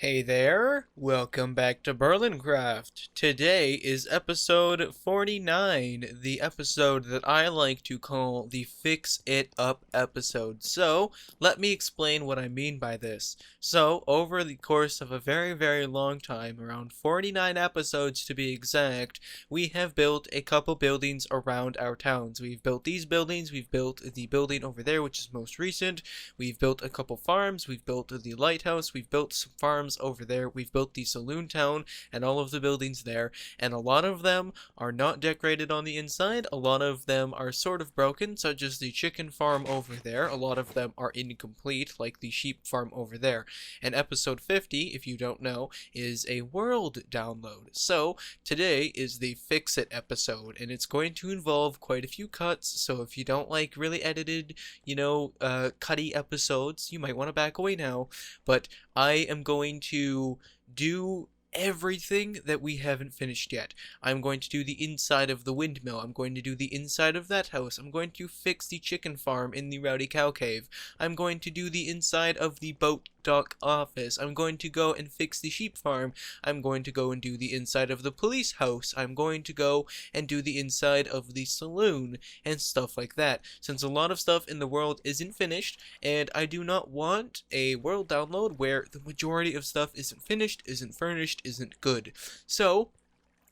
Hey there, welcome back to BerlinCraft. Today is episode 49, the episode that I like to call the Fix It Up episode. So, let me explain what I mean by this. So, over the course of a very long time, around 49 episodes to be exact, we have built a couple buildings around our towns. We've built these buildings, we've built the building over there, which is most recent, we've built a couple farms, we've built the lighthouse, we've built some farms over there, we've built the saloon town and all of the buildings there, and a lot of them are not decorated on the inside, a lot of them are sort of broken, such as the chicken farm over there, a lot of them are incomplete, like the sheep farm over there. And episode 50, if you don't know, is a world download. So, today is the Fix It episode, and it's going to involve quite a few cuts, so if you don't like really edited, cutty episodes, you might want to back away now, but I am going to do everything that we haven't finished yet. I'm going to do the inside of the windmill. I'm going to do the inside of that house. I'm going to fix the chicken farm in the Rowdy Cow Cave. I'm going to do the inside of the boat dock office. I'm going to go and fix the sheep farm. I'm going to go and do the inside of the police house. I'm going to go and do the inside of the saloon and stuff like that. Since a lot of stuff in the world isn't finished, and I do not want a world download where the majority of stuff isn't finished, isn't furnished, isn't good. So,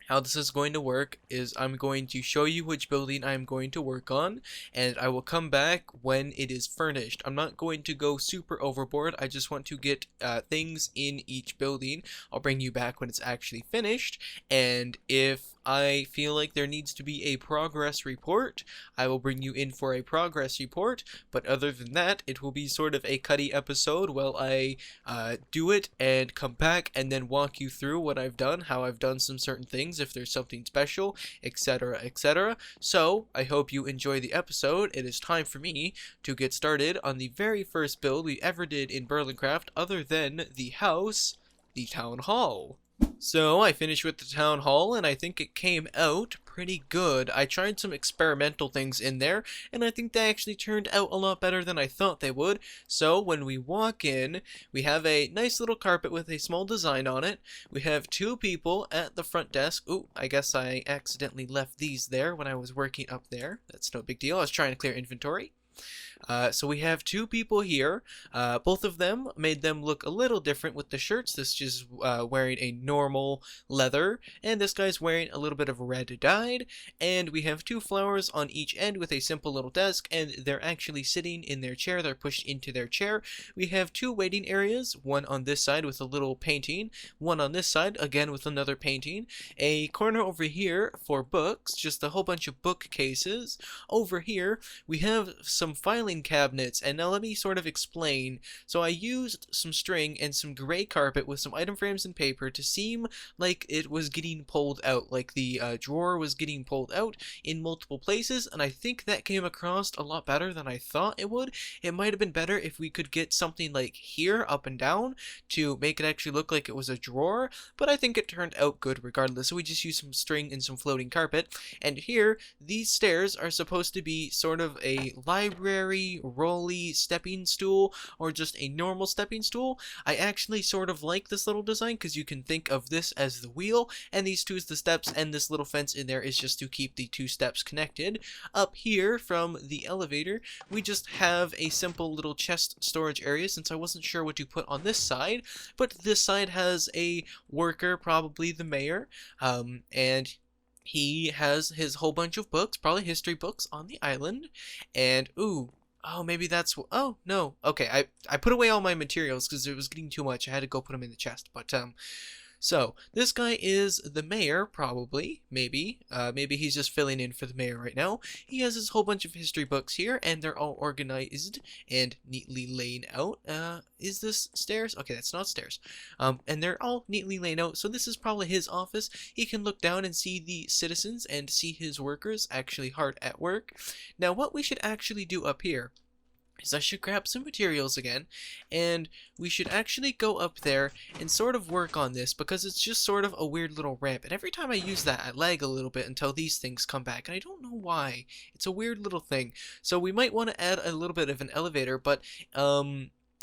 how this is going to work is I'm going to show you which building I'm going to work on, and I will come back when it is furnished. I'm not going to go super overboard. I just want to get things in each building. I'll bring you back when it's actually finished, and if I feel like there needs to be a progress report, I will bring you in for a progress report, but other than that, it will be sort of a cutty episode while I do it and come back and then walk you through what I've done, how I've done some certain things, if there's something special, etc., etc. So, I hope you enjoy the episode. It is time for me to get started on the very first build we ever did in BerlinCraft other than the house, the town hall. So I finished with the town hall, and I think it came out pretty good. I tried some experimental things in there, and I think they actually turned out a lot better than I thought they would. So when we walk in, we have a nice little carpet with a small design on it. We have two people at the front desk. Ooh, I guess I accidentally left these there when I was working up there. That's no big deal. I was trying to clear inventory. So we have two people here. Both of them made them look a little different with the shirts. This is wearing a normal leather, and this guy's wearing a little bit of red dyed. And we have two flowers on each end with a simple little desk, and they're actually sitting in their chair. They're pushed into their chair. We have two waiting areas, one on this side with a little painting, one on this side, again with another painting. A corner over here for books, just a whole bunch of bookcases. Over here, we have some filing cabinets, and now let me sort of explain. So I used some string and some gray carpet with some item frames and paper to seem like it was getting pulled out, like the drawer was getting pulled out in multiple places, and I think that came across a lot better than I thought it would. It might have been better if we could get something like here up and down to make it actually look like it was a drawer, but I think it turned out good regardless. So we just used some string and some floating carpet, and here these stairs are supposed to be sort of a library rolly stepping stool, or just a normal stepping stool. I actually sort of like this little design because you can think of this as the wheel, and these two is the steps, and this little fence in there is just to keep the two steps connected. Up here from the elevator, we just have a simple little chest storage area since I wasn't sure what to put on this side, but this side has a worker, probably the mayor, and he has his whole bunch of books, probably history books, on the island. And ooh, oh, maybe that's, oh no, okay, I put away all my materials because it was getting too much. I had to go put them in the chest. But so this guy is the mayor, probably, maybe he's just filling in for the mayor right now. He has his whole bunch of history books here, and they're all organized and neatly laid out. Is this stairs? Okay, that's not stairs. And they're all neatly laid out, so this is probably his office. He can look down and see the citizens and see his workers actually hard at work. Now, what we should actually do up here is I should grab some materials again, and we should actually go up there and sort of work on this, because it's just sort of a weird little ramp, and every time I use that I lag a little bit until these things come back, and I don't know why. It's a weird little thing. So we might want to add a little bit of an elevator, but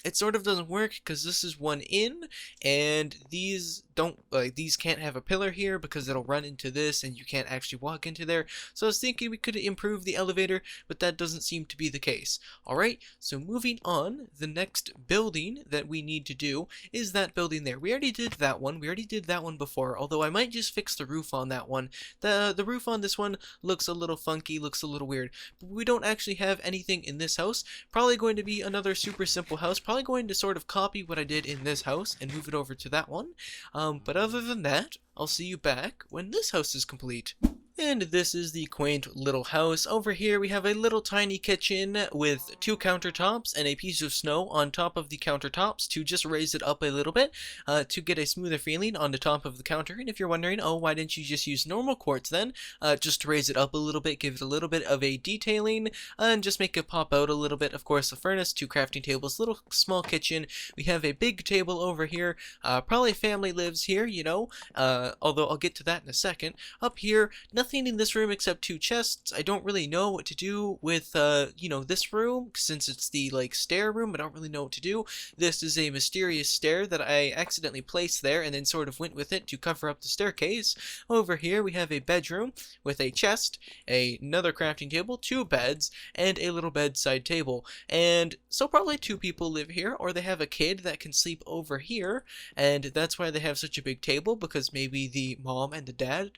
it sort of doesn't work because this is one in, and these don't, like, these can't have a pillar here because it'll run into this and you can't actually walk into there. So I was thinking we could improve the elevator, but that doesn't seem to be the case. Alright, so moving on, the next building that we need to do is that building there. We already did that one. We already did that one before, although I might just fix the roof on that one. The roof on this one looks a little funky, looks a little weird, but we don't actually have anything in this house. Probably going to be another super simple house, probably going to sort of copy what I did in this house and move it over to that one. But other than that, I'll see you back when this house is complete. And this is the quaint little house. Over here we have a little tiny kitchen with 2 countertops and a piece of snow on top of the countertops to just raise it up a little bit to get a smoother feeling on the top of the counter. And if you're wondering, oh, why didn't you just use normal quartz then? Just to raise it up a little bit, give it a little bit of a detailing, and just make it pop out a little bit. Of course, a furnace, 2 crafting tables, little small kitchen. We have a big table over here. Probably family lives here, you know, although I'll get to that in a second. Up here, nothing in this room except 2 chests. I don't really know what to do with, you know, this room, since it's the, like, stair room. I don't really know what to do. This is a mysterious stair that I accidentally placed there and then sort of went with it to cover up the staircase. Over here we have a bedroom with a chest, another crafting table, 2 beds, and a little bedside table. And so probably 2 people live here, or they have a kid that can sleep over here, and that's why they have such a big table, because maybe the mom and the dad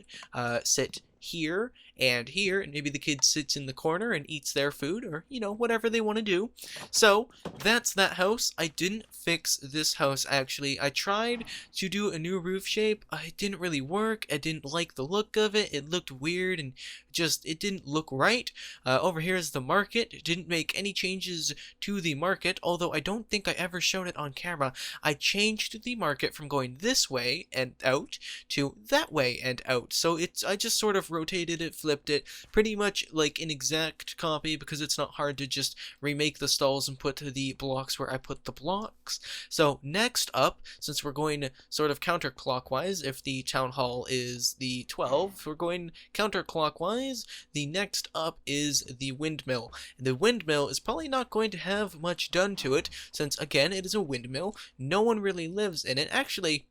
sit here, and maybe the kid sits in the corner and eats their food, or, you know, whatever they want to do. So, that's that house. I didn't fix this house, actually. I tried to do a new roof shape. It didn't really work. I didn't like the look of it. It looked weird, and just, it didn't look right. Over here is the market. It didn't make any changes to the market, although I don't think I ever showed it on camera. I changed the market from going this way and out to that way and out. So I just sort of rotated it, flipped it, pretty much like an exact copy, because it's not hard to just remake the stalls and put the blocks where I put the blocks. So next up, since we're going sort of counterclockwise, if the town hall is the 12, we're going counterclockwise. The next up is the windmill. The windmill is probably not going to have much done to it, since again it is a windmill. No one really lives in it. Actually,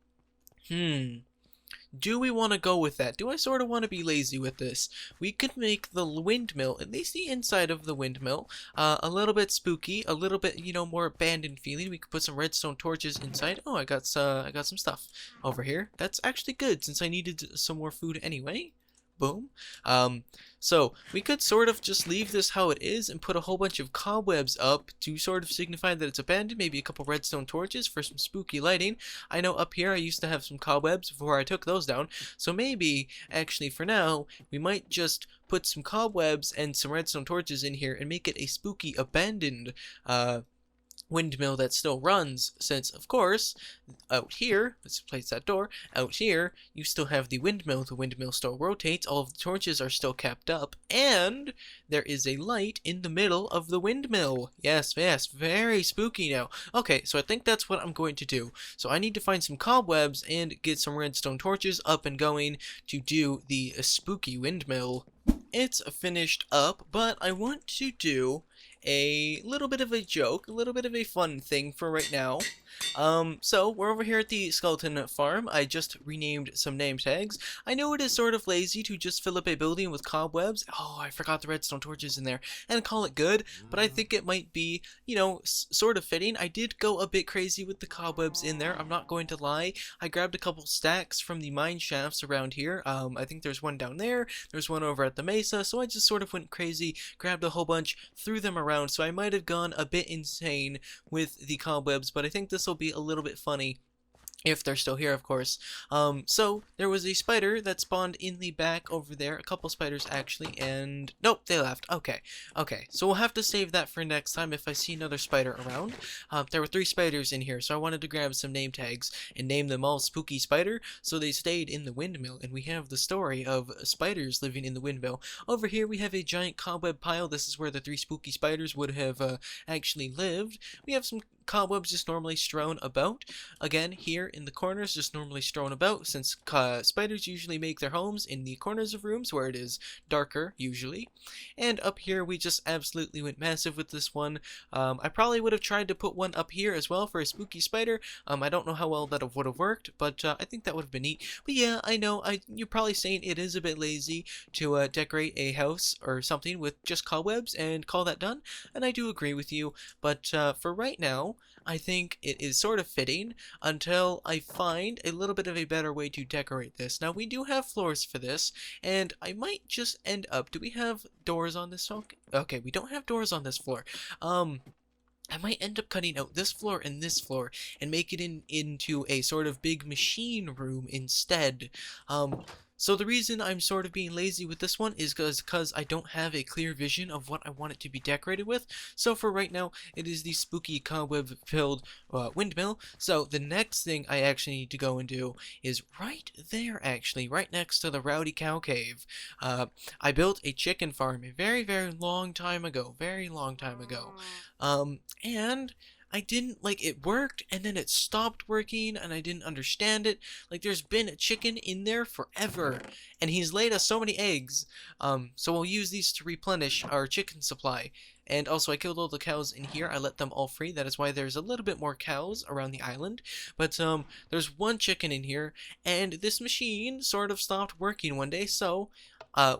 do we want to go with that? Do I sort of want to be lazy with this? We could make the windmill, at least the inside of the windmill, a little bit spooky, a little bit, you know, more abandoned feeling. We could put some redstone torches inside. Oh, I got some stuff over here. That's actually good, since I needed some more food anyway. Boom. So we could sort of just leave this how it is and put a whole bunch of cobwebs up to sort of signify that it's abandoned. Maybe a couple redstone torches for some spooky lighting. I know up here I used to have some cobwebs before I took those down. So maybe, actually for now, we might just put some cobwebs and some redstone torches in here and make it a spooky abandoned windmill that still runs, since of course out here, let's place that door, out here you still have the windmill still rotates, all of the torches are still kept up, and there is a light in the middle of the windmill. Yes, very spooky now. Okay, so I think that's what I'm going to do. So I need to find some cobwebs and get some redstone torches up and going to do the spooky windmill. It's finished up, but I want to do a little bit of a joke, a little bit of a fun thing for right now. So we're over here at the skeleton farm. I just renamed some name tags. I know it is sort of lazy to just fill up a building with cobwebs. Oh, I forgot the redstone torches in there and call it good, but I think it might be, you know, sort of fitting. I did go a bit crazy with the cobwebs in there. I'm not going to lie. I grabbed a couple stacks from the mine shafts around here. I think there's one down there. There's one over at the mesa. So I just sort of went crazy, grabbed a whole bunch, threw them around. So I might have gone a bit insane with the cobwebs, but I think this will be a little bit funny. If they're still here, of course. So there was a spider that spawned in the back over there. A couple spiders, actually, and nope, they left. Okay. So we'll have to save that for next time if I see another spider around. There were 3 spiders in here, so I wanted to grab some name tags and name them all Spooky Spider, so they stayed in the windmill, and we have the story of spiders living in the windmill. Over here, we have a giant cobweb pile. This is where the 3 spooky spiders would have actually lived. We have some cobwebs just normally strewn about. Again, here in the corners, just normally strewn about, since spiders usually make their homes in the corners of rooms where it is darker, usually. And up here, we just absolutely went massive with this one. I probably would have tried to put one up here as well for a spooky spider. I don't know how well that would have worked, but I think that would have been neat. But yeah, I know, you're probably saying it is a bit lazy to decorate a house or something with just cobwebs and call that done, and I do agree with you, but for right now, I think it is sort of fitting until I find a little bit of a better way to decorate this. Now, we do have floors for this, and I might just end up... Do we have doors on this? Okay, we don't have doors on this floor. I might end up cutting out this floor and make it into a sort of big machine room instead. So the reason I'm sort of being lazy with this one is because I don't have a clear vision of what I want it to be decorated with. So for right now, it is the spooky cobweb-filled windmill. So the next thing I actually need to go and do is right there, actually, right next to the Rowdy Cow Cave. I built a chicken farm a very, very long time ago. And I didn't, like, it worked, and then it stopped working, and I didn't understand it. Like, there's been a chicken in there forever, and he's laid us so many eggs. So we'll use these to replenish our chicken supply. And also, I killed all the cows in here. I let them all free. That is why there's a little bit more cows around the island. But, there's one chicken in here, and this machine sort of stopped working one day, so...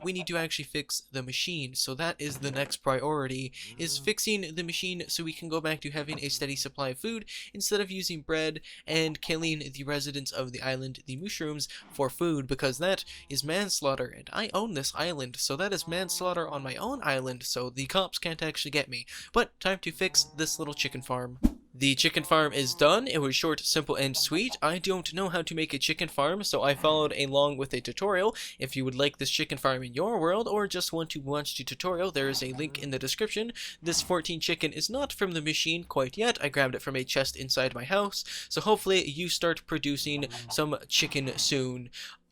we need to actually fix the machine. So that is the next priority, is fixing the machine so we can go back to having a steady supply of food instead of using bread and killing the residents of the island, the mushrooms, for food, because that is manslaughter, and I own this island, so that is manslaughter on my own island, so the cops can't actually get me. But time to fix this little chicken farm. The chicken farm is done. It was short, simple, and sweet. I don't know how to make a chicken farm, so I followed along with a tutorial. If you would like this chicken farm in your world, or just want to watch the tutorial, there is a link in the description. This 14 chicken is not from the machine quite yet. I grabbed it from a chest inside my house, so hopefully you start producing some chicken soon.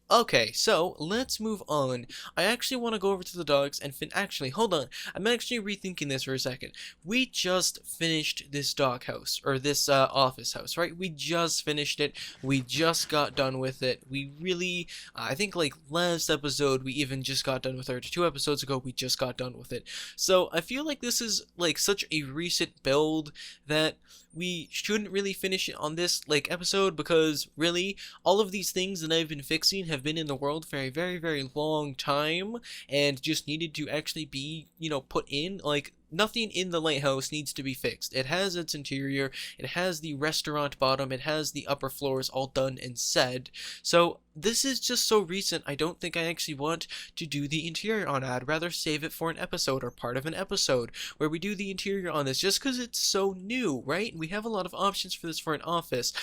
Okay, so let's move on. I actually want to go over to the dogs and actually, hold on. I'm actually rethinking this for a second. We just finished this dog house, or this office house, right? We just finished it. We just got done with it. We really, I think like last episode, we even just got done with it. 2 episodes ago, we just got done with it. So I feel like this is like such a recent build that we shouldn't really finish it on this like episode, because really all of these things that I've been fixing have been in the world for a very, very long time and just needed to actually be, you know, put in. Like, nothing in the lighthouse needs to be fixed. It has its interior, it has the restaurant bottom, it has the upper floors all done and said. So this is just so recent, I don't think I actually want to do the interior on it. I'd rather save it for an episode or part of an episode where we do the interior on this, just because it's so new, right? We have a lot of options for this for an office.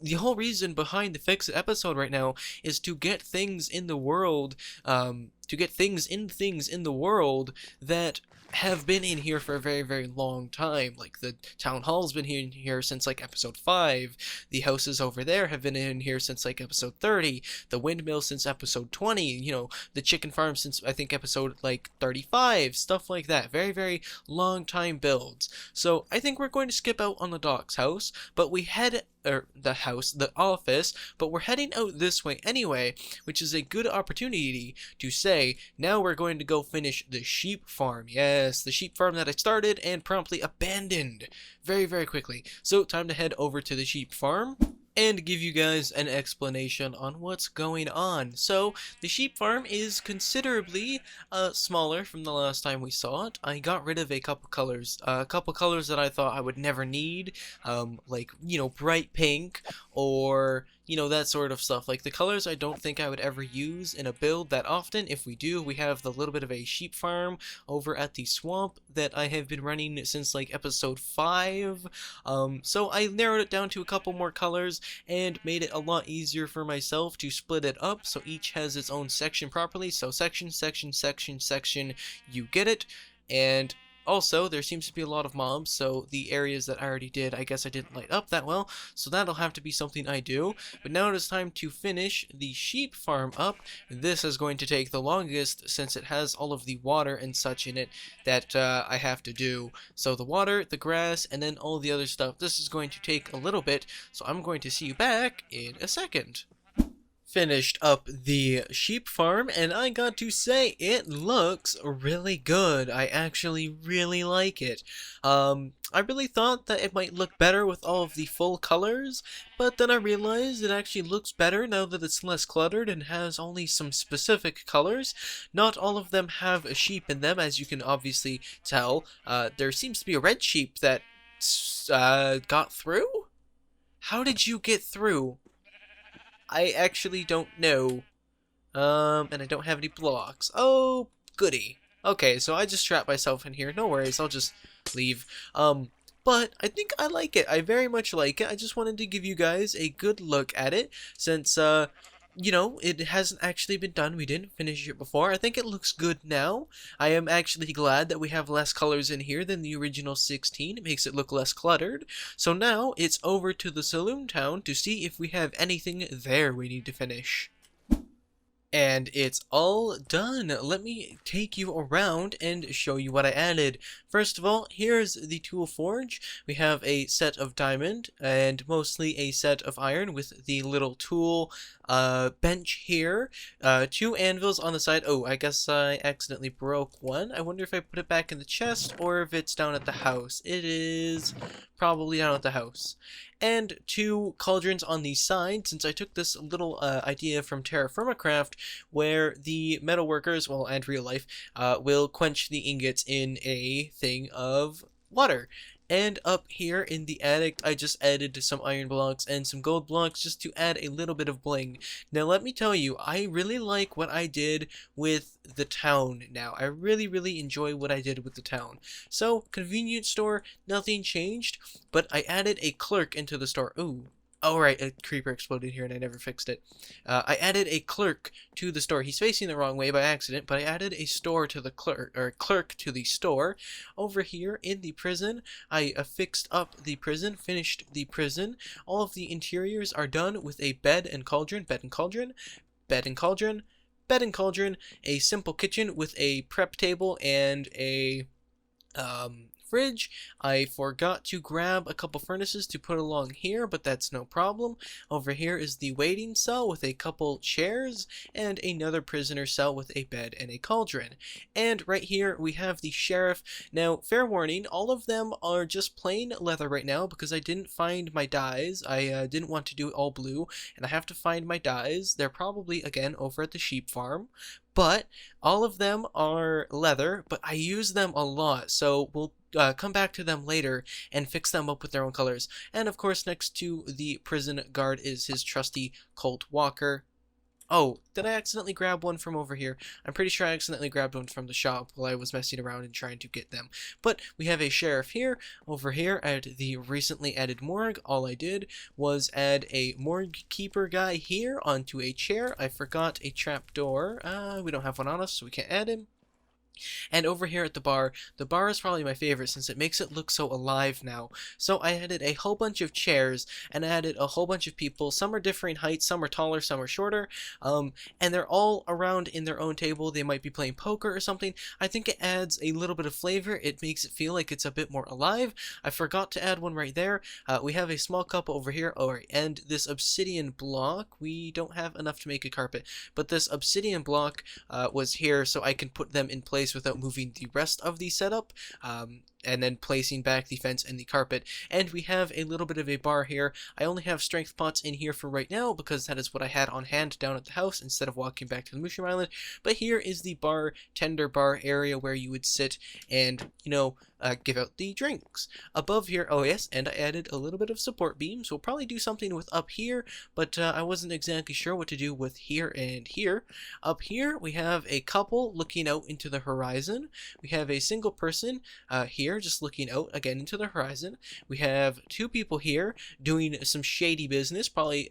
The whole reason behind the Fix It episode right now is to get things in the world, things in the world that have been in here for a very, very long time. Like, the town hall's been in here since like episode 5. The houses over there have been in here since like episode 30. The windmill since episode 20. You know, the chicken farm since I think episode like 35. Stuff like that. Very, very long time builds. So I think we're going to skip out on the dog's house, but we head the office, but we're heading out this way anyway, which is a good opportunity to say, now we're going to go finish the sheep farm. Yes, the sheep farm that I started and promptly abandoned very, very quickly. So time to head over to the sheep farm and give you guys an explanation on what's going on. So, the sheep farm is considerably smaller from the last time we saw it. I got rid of a couple colors that I thought I would never need, like, you know, bright pink, or, you know, that sort of stuff. Like, the colors I don't think I would ever use in a build that often. If we do, we have the little bit of a sheep farm over at the swamp that I have been running since, like, episode 5. So I narrowed it down to a couple more colors and made it a lot easier for myself to split it up so each has its own section properly. So section, you get it. And Also, there seems to be a lot of mobs, so the areas that I already did, I guess I didn't light up that well, so that'll have to be something I do. But now it is time to finish the sheep farm up. This is going to take the longest since it has all of the water and such in it that I have to do. So the water, the grass, and then all the other stuff, this is going to take a little bit, so I'm going to see you back in a second. Finished up the sheep farm, and I got to say, it looks really good. I actually really like it. I really thought that it might look better with all of the full colors, but then I realized it actually looks better now that it's less cluttered and has only some specific colors. Not all of them have a sheep in them, as you can obviously tell. There seems to be a red sheep that got through? How did you get through? I actually don't know. And I don't have any blocks. Oh, goody. Okay, so I just trapped myself in here. No worries, I'll just leave. But I think I like it. I very much like it. I just wanted to give you guys a good look at it since, you know, it hasn't actually been done. We didn't finish it before. I think it looks good now. I am actually glad that we have less colors in here than the original 16. It makes it look less cluttered. So now it's over to the Saloon Town to see if we have anything there we need to finish. And it's all done. Let me take you around and show you what I added. First of all, here's the tool forge. We have a set of diamond and mostly a set of iron with the little tool bench here. 2 anvils on the side. Oh, I guess I accidentally broke one. I wonder if I put it back in the chest or if it's down at the house. It is probably down at the house. And 2 cauldrons on the side, since I took this little idea from BerlinCraft, where the metalworkers, well, and real life, will quench the ingots in a thing of water. And up here in the attic, I just added some iron blocks and some gold blocks just to add a little bit of bling. Now, let me tell you, I really like what I did with the town now. I really enjoy what I did with the town. So, convenience store, nothing changed, but I added a clerk into the store. Ooh. Oh, right, a creeper exploded here and I never fixed it. I added a clerk to the store. He's facing the wrong way by accident, but I added a store to the clerk to the store. Over here in the prison, I fixed up the prison, finished the prison. All of the interiors are done with a bed and cauldron, bed and cauldron, bed and cauldron, bed and cauldron, a simple kitchen with a prep table and a fridge. I forgot to grab a couple furnaces to put along here, but that's no problem. Over here is the waiting cell with a couple chairs and another prisoner cell with a bed and a cauldron. And right here we have the sheriff. Now, fair warning, all of them are just plain leather right now because I didn't find my dyes. I didn't want to do it all blue, and I have to find my dyes. They're probably, again, over at the sheep farm. But all of them are leather, but I use them a lot, so we'll come back to them later and fix them up with their own colors. And of course, next to the prison guard is his trusty Colt Walker. Oh, did I accidentally grab one from over here? I'm pretty sure I accidentally grabbed one from the shop while I was messing around and trying to get them. But we have a sheriff here. Over here at the recently added morgue, all I did was add a morgue keeper guy here onto a chair. I forgot a trap door. We don't have one on us, so we can't add him. And over here at the bar is probably my favorite since it makes it look so alive now. So I added a whole bunch of chairs and added a whole bunch of people. Some are differing heights, some are taller, some are shorter. And they're all around in their own table. They might be playing poker or something. I think it adds a little bit of flavor. It makes it feel like it's a bit more alive. I forgot to add one right there. We have a small cup over here. Alright, and this obsidian block, we don't have enough to make a carpet. But this obsidian block was here so I can put them in place without moving the rest of the setup, and then placing back the fence and the carpet. And we have a little bit of a bar here. I only have strength pots in here for right now because that is what I had on hand down at the house instead of walking back to the Mushroom Island. But here is the bartender bar area where you would sit and, you know, give out the drinks. Above here, oh yes, and I added a little bit of support beams. We'll probably do something with up here, but I wasn't exactly sure what to do with here and here. Up here, we have a couple looking out into the horizon. We have a single person here here just looking out again into the horizon. We have two people here doing some shady business, probably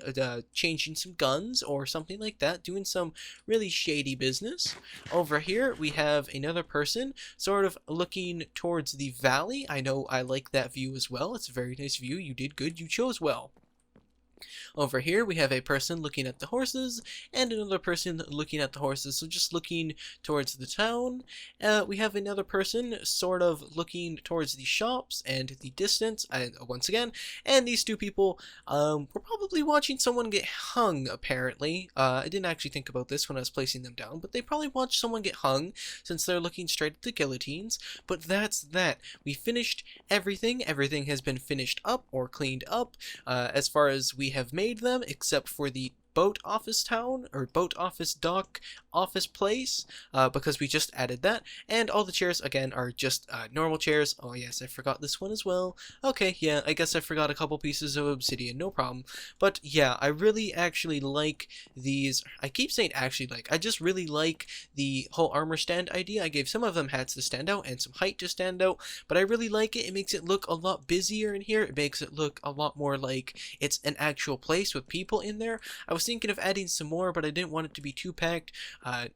changing some guns or something like that, doing some really shady business. Over here we have another person sort of looking towards the valley. I know I like that view as well. It's a very nice view. You did good. You chose well. Over here we have a person looking at the horses and another person looking at the horses, so just looking towards the town. We have another person sort of looking towards the shops and the distance, once again, and these two people were probably watching someone get hung, apparently. I didn't actually think about this when I was placing them down, but they probably watched someone get hung since they're looking straight at the guillotines. But that's that. We finished everything. Everything has been finished up or cleaned up as far as we have made them, except for the boat office town, or boat office dock office place, because we just added that, and all the chairs again are just normal chairs. Oh yes, I forgot this one as well. Okay, yeah, I guess I forgot a couple pieces of obsidian, no problem. But yeah, I really actually like these. I keep saying actually like, I just really like the whole armor stand idea. I gave some of them hats to stand out and some height to stand out, but I really like it. It makes it look a lot busier in here. It makes it look a lot more like it's an actual place with people in there. I was thinking of adding some more, but I didn't want it to be too packed.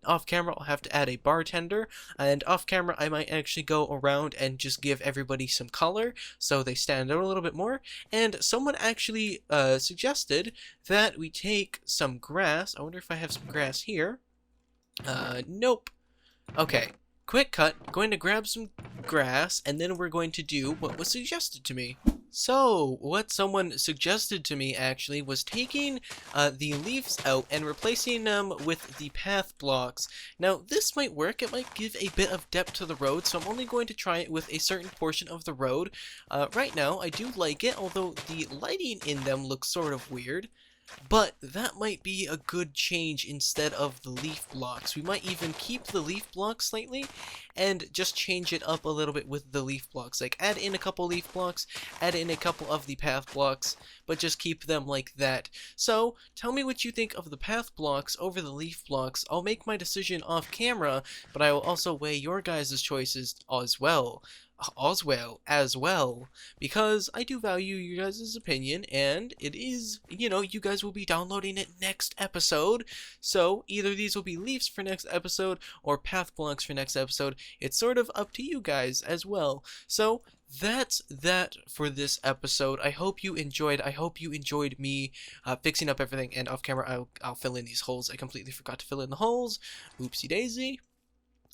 Off camera I'll have to add a bartender, and off camera I might actually go around and just give everybody some color so they stand out a little bit more. And someone actually suggested that we take some grass. I wonder if I have some grass here. Nope. Okay, quick cut, going to grab some grass, and then we're going to do what was suggested to me. So, what someone suggested to me actually was taking the leaves out and replacing them with the path blocks. Now, this might work. It might give a bit of depth to the road, so I'm only going to try it with a certain portion of the road. Right now, I do like it, although the lighting in them looks sort of weird. But that might be a good change instead of the leaf blocks. We might even keep the leaf blocks slightly and just change it up a little bit with the leaf blocks. Like add in a couple leaf blocks, add in a couple of the path blocks, but just keep them like that. So tell me what you think of the path blocks over the leaf blocks. I'll make my decision off camera, but I will also weigh your guys' choices as well. As well, because I do value you guys' opinion, and it is, you know, you guys will be downloading it next episode, so either these will be leaves for next episode or path blocks for next episode. It's sort of up to you guys as well. So that's that for this episode. I hope you enjoyed. I hope you enjoyed me fixing up everything, and off camera I'll fill in these holes. I completely forgot to fill in the holes. Oopsie daisy.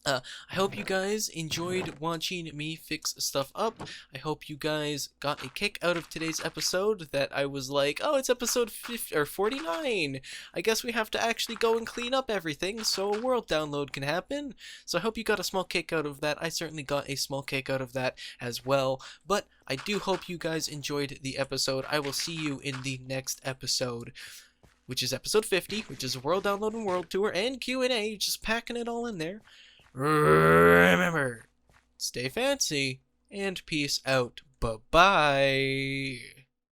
I hope you guys enjoyed watching me fix stuff up. I hope you guys got a kick out of today's episode, that I was like, oh, it's episode 49. I guess we have to actually go and clean up everything so a world download can happen. So I hope you got a small kick out of that. I certainly got a small kick out of that as well. But I do hope you guys enjoyed the episode. I will see you in the next episode, which is episode 50, which is a world download and world tour and Q&A, just packing it all in there. Remember, stay fancy, and peace out. Bye-bye.